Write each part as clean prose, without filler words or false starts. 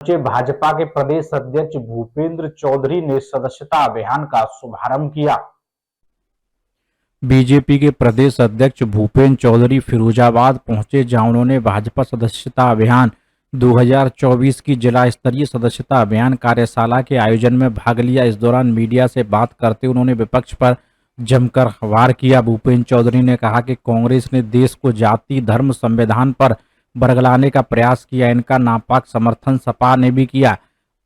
भाजपा के प्रदेश अध्यक्ष भूपेंद्र चौधरी ने सदस्यता अभियान का शुभारंभ किया। बीजेपी के प्रदेश अध्यक्ष भूपेंद्र चौधरी फिरोजाबाद पहुंचे, जहां उन्होंने भाजपा सदस्यता अभियान 2024 की जिला स्तरीय सदस्यता अभियान कार्यशाला के आयोजन में भाग लिया। इस दौरान मीडिया से बात करते उन्होंने विपक्ष पर जमकर वार किया। भूपेंद्र चौधरी ने कहा कि कांग्रेस ने देश को जाति, धर्म, संविधान पर बरगलाने का प्रयास किया। इनका नापाक समर्थन सपा ने भी किया।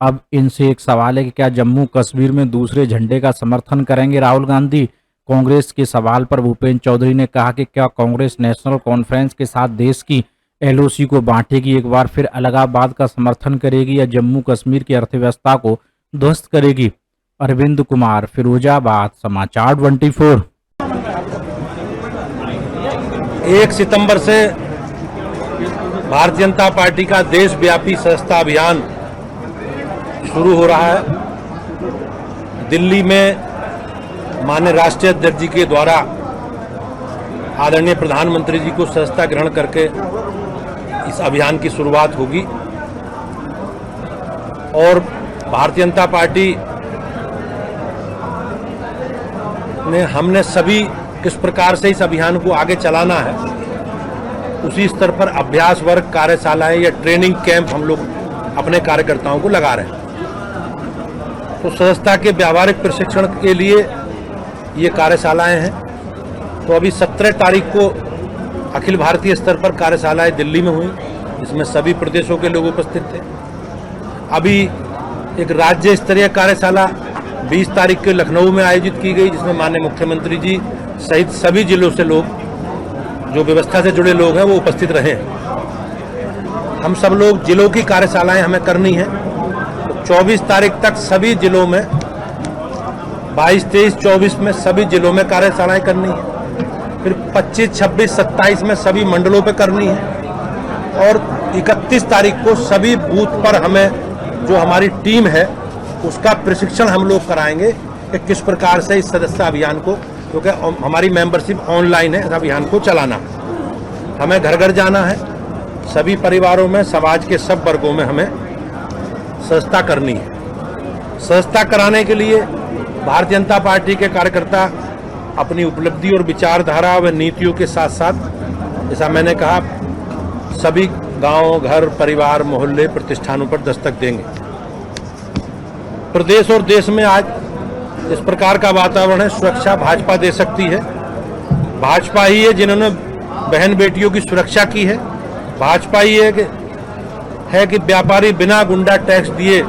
अब इनसे एक सवाल है कि क्या जम्मू कश्मीर में दूसरे झंडे का समर्थन करेंगे राहुल गांधी? कांग्रेस के सवाल पर भूपेंद्र चौधरी ने कहा कि क्या कांग्रेस नेशनल कॉन्फ्रेंस के साथ देश की एलओसी को बांटेगी, एक बार फिर अलगाववाद का समर्थन करेगी या जम्मू कश्मीर की अर्थव्यवस्था को ध्वस्त करेगी? अरविंद कुमार, फिरोजाबाद, समाचार 24। 1 सितंबर से भारतीय जनता पार्टी का देशव्यापी सदस्यता अभियान शुरू हो रहा है। दिल्ली में माननीय राष्ट्रीय अध्यक्ष जी के द्वारा आदरणीय प्रधानमंत्री जी को सदस्यता ग्रहण करके इस अभियान की शुरुआत होगी और भारतीय जनता पार्टी ने हमने सभी किस प्रकार से इस अभियान को आगे चलाना है उसी स्तर पर अभ्यास वर्ग, कार्यशालाएं या ट्रेनिंग कैंप हम लोग अपने कार्यकर्ताओं को लगा रहे हैं। तो सदस्यता के व्यावहारिक प्रशिक्षण के लिए ये कार्यशालाएं हैं। तो अभी 17 तारीख को अखिल भारतीय स्तर पर कार्यशालाएं दिल्ली में हुई, इसमें सभी प्रदेशों के लोग उपस्थित थे। अभी एक राज्य स्तरीय कार्यशाला 20 तारीख को लखनऊ में आयोजित की गई, जिसमें माननीय मुख्यमंत्री जी सहित सभी जिलों से लोग, जो व्यवस्था से जुड़े लोग हैं, वो उपस्थित रहे। हम सब लोग जिलों की कार्यशालाएं हमें करनी है। तो 24 तारीख तक सभी जिलों में, 22, 23, 24 में सभी जिलों में कार्यशालाएं करनी है। फिर 25, 26, 27 में सभी मंडलों पे करनी है और 31 तारीख को सभी बूथ पर हमें जो हमारी टीम है उसका प्रशिक्षण हम लोग कराएंगे कि किस प्रकार से इस सदस्यता अभियान को, क्योंकि हमारी मेंबरशिप ऑनलाइन है, इस अभियान को चलाना है। हमें घर घर जाना है, सभी परिवारों में, समाज के सब वर्गों में हमें सदस्यता करनी है। सदस्यता कराने के लिए भारतीय जनता पार्टी के कार्यकर्ता अपनी उपलब्धि और विचारधारा व नीतियों के साथ साथ, जैसा मैंने कहा, सभी गांव, घर, परिवार, मोहल्ले, प्रतिष्ठानों पर दस्तक देंगे। प्रदेश और देश में आज इस प्रकार का वातावरण है, सुरक्षा भाजपा दे सकती है। भाजपा ही है जिन्होंने बहन बेटियों की सुरक्षा की है। भाजपा ही है कि व्यापारी बिना गुंडा टैक्स दिए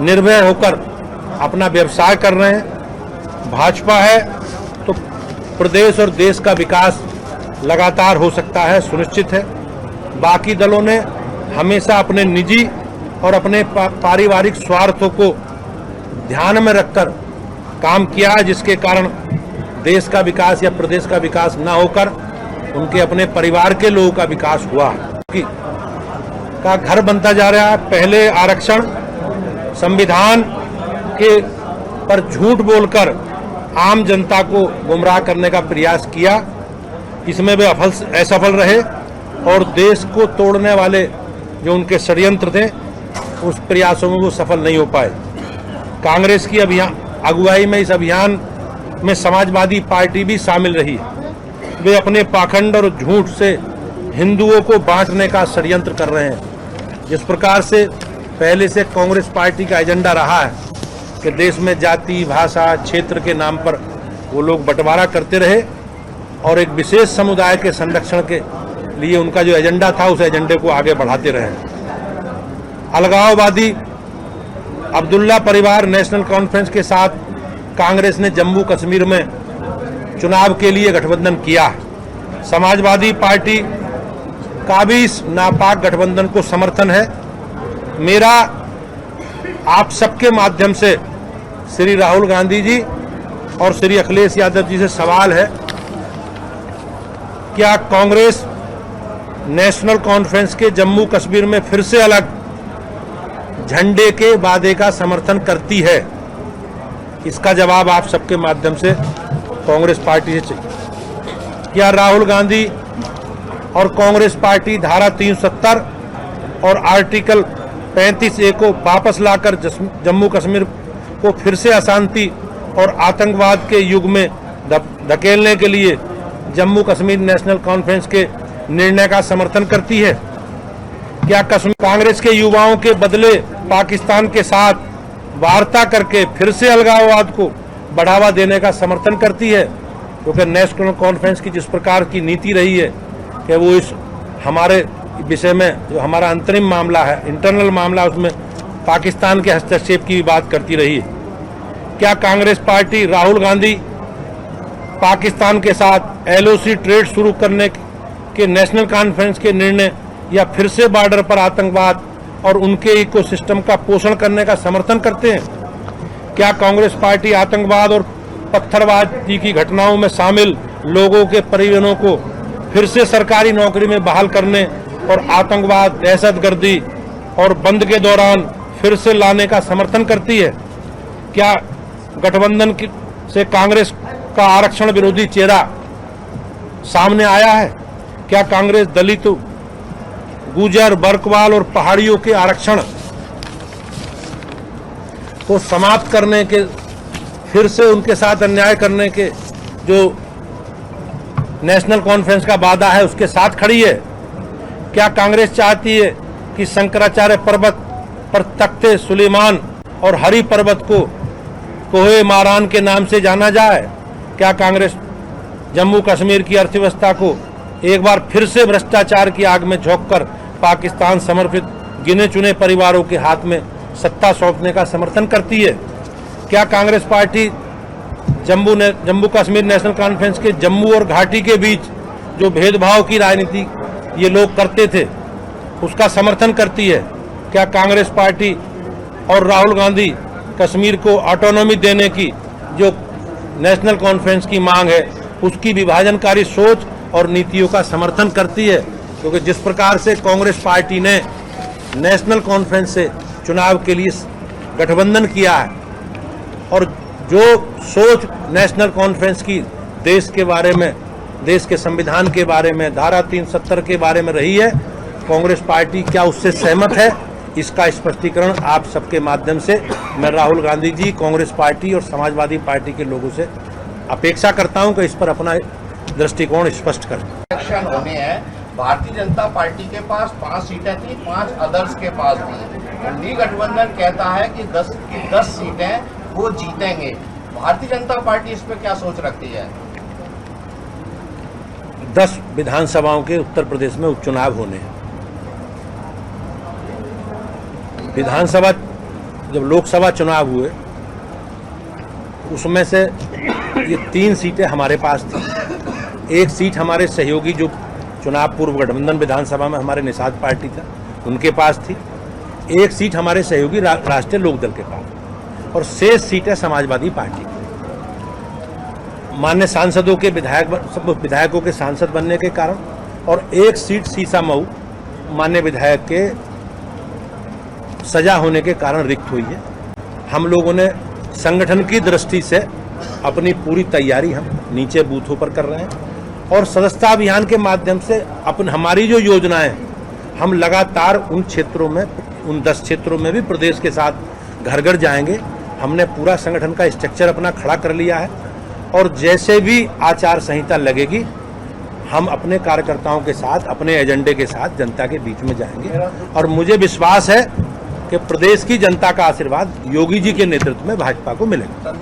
निर्भय होकर अपना व्यवसाय कर रहे हैं। भाजपा है तो प्रदेश और देश का विकास लगातार हो सकता है, सुनिश्चित है। बाकी दलों ने हमेशा अपने निजी और अपने पारिवारिक स्वार्थों को ध्यान में रखकर काम किया है, जिसके कारण देश का विकास या प्रदेश का विकास न होकर उनके अपने परिवार के लोगों का विकास हुआ का घर बनता जा रहा है। पहले आरक्षण संविधान के पर झूठ बोलकर आम जनता को गुमराह करने का प्रयास किया, इसमें वे असफल रहे और देश को तोड़ने वाले जो उनके षड्यंत्र थे उस प्रयासों में वो सफल नहीं हो पाए। कांग्रेस की अगुवाई में इस अभियान में समाजवादी पार्टी भी शामिल रही। वे अपने पाखंड और झूठ से हिंदुओं को बांटने का षड्यंत्र कर रहे हैं। जिस प्रकार से पहले से कांग्रेस पार्टी का एजेंडा रहा है कि देश में जाति, भाषा, क्षेत्र के नाम पर वो लोग बंटवारा करते रहे और एक विशेष समुदाय के संरक्षण के लिए उनका जो एजेंडा था उस एजेंडे को आगे बढ़ाते रहे। अलगाववादी अब्दुल्ला परिवार नेशनल कॉन्फ्रेंस के साथ कांग्रेस ने जम्मू कश्मीर में चुनाव के लिए गठबंधन किया। समाजवादी पार्टी का भी इस नापाक गठबंधन को समर्थन है। मेरा आप सबके माध्यम से श्री राहुल गांधी जी और श्री अखिलेश यादव जी से सवाल है, क्या कांग्रेस नेशनल कॉन्फ्रेंस के जम्मू कश्मीर में फिर से अलग झंडे के वादे का समर्थन करती है? इसका जवाब आप सबके माध्यम से कांग्रेस पार्टी से चाहिए। क्या राहुल गांधी और कांग्रेस पार्टी धारा 370 और आर्टिकल 35A को वापस लाकर जम्मू कश्मीर को फिर से अशांति और आतंकवाद के युग में धकेलने के लिए जम्मू कश्मीर नेशनल कॉन्फ्रेंस के निर्णय का समर्थन करती है? क्या कश्मीर कांग्रेस के युवाओं के बदले पाकिस्तान के साथ वार्ता करके फिर से अलगाववाद को बढ़ावा देने का समर्थन करती है? क्योंकि नेशनल कॉन्फ्रेंस की जिस प्रकार की नीति रही है कि वो इस हमारे विषय में जो हमारा अंतरिम मामला है, इंटरनल मामला, उसमें पाकिस्तान के हस्तक्षेप की भी बात करती रही है। क्या कांग्रेस पार्टी राहुल गांधी पाकिस्तान के साथ LOC ट्रेड शुरू करने के नेशनल कॉन्फ्रेंस के निर्णय या फिर से बॉर्डर पर आतंकवाद और उनके इकोसिस्टम का पोषण करने का समर्थन करते हैं? क्या कांग्रेस पार्टी आतंकवाद और पत्थरबाजी की घटनाओं में शामिल लोगों के परिजनों को फिर से सरकारी नौकरी में बहाल करने और आतंकवाद, दहशतगर्दी और बंद के दौरान फिर से लाने का समर्थन करती है? क्या गठबंधन से कांग्रेस का आरक्षण विरोधी चेहरा सामने आया है? क्या कांग्रेस दलितों, गुर्जर, बर्कवाल और पहाड़ियों के आरक्षण को समाप्त करने के, फिर से उनके साथ अन्याय करने के जो नेशनल कॉन्फ्रेंस का वादा है उसके साथ खड़ी है? क्या कांग्रेस चाहती है कि शंकराचार्य पर्वत पर तख्ते सुलेमान और हरि पर्वत को कोहे मारान के नाम से जाना जाए? क्या कांग्रेस जम्मू कश्मीर की अर्थव्यवस्था को एक बार फिर से भ्रष्टाचार की आग में झोंककर पाकिस्तान समर्पित गिने चुने परिवारों के हाथ में सत्ता सौंपने का समर्थन करती है? क्या Congress party Jammu Kashmir national conference के जम्मू और घाटी के बीच जो भेदभाव की राजनीति ये लोग करते थे उसका समर्थन करती है? क्या कांग्रेस पार्टी और राहुल गांधी कश्मीर को ऑटोनॉमी देने की जो नेशनल कॉन्फ्रेंस की मांग है उसकी विभाजनकारी सोच और नीतियों का समर्थन करती है? क्योंकि जिस प्रकार से कांग्रेस पार्टी ने नेशनल कॉन्फ्रेंस से चुनाव के लिए गठबंधन किया है और जो सोच नेशनल कॉन्फ्रेंस की देश के बारे में, देश के संविधान के बारे में, धारा 370 के बारे में रही है, कांग्रेस पार्टी क्या उससे सहमत है? इसका स्पष्टीकरण आप सबके माध्यम से मैं राहुल गांधी जी, कांग्रेस पार्टी और समाजवादी पार्टी के लोगों से अपेक्षा करता हूं कि इस पर अपना दृष्टिकोण स्पष्ट करें। इलेक्शन होने हैं, भारतीय जनता पार्टी के पास 5 सीटें थी, 5 अदर्स के पास थी। इंडी गठबंधन कहता है कि 10 सीटें वो जीतेंगे। भारतीय जनता पार्टी इस पर क्या सोच रखती है? 10 विधानसभाओं के उत्तर प्रदेश में उपचुनाव होने हैं। विधानसभा, जब लोकसभा चुनाव हुए उसमें से ये 3 सीटें हमारे पास थी। एक सीट हमारे सहयोगी जो चुनाव पूर्व गठबंधन विधानसभा में हमारे निषाद पार्टी था उनके पास थी। एक सीट हमारे सहयोगी राष्ट्रीय लोकदल के पास और शेष सीटें समाजवादी पार्टी की। मान्य सांसदों के विधायकों के सांसद बनने के कारण और एक सीट सीसामऊ मान्य विधायक के सजा होने के कारण रिक्त हुई है। हम लोगों ने संगठन की दृष्टि से अपनी पूरी तैयारी हम नीचे बूथों पर कर रहे हैं और सदस्यता अभियान के माध्यम से हमारी जो योजनाएं हम लगातार उन क्षेत्रों में, उन 10 क्षेत्रों में भी प्रदेश के साथ घर घर जाएंगे। हमने पूरा संगठन का स्ट्रक्चर अपना खड़ा कर लिया है और जैसे भी आचार संहिता लगेगी हम अपने कार्यकर्ताओं के साथ, अपने एजेंडे के साथ जनता के बीच में जाएंगे और मुझे विश्वास है कि प्रदेश की जनता का आशीर्वाद योगी जी के नेतृत्व में भाजपा को मिलेगा।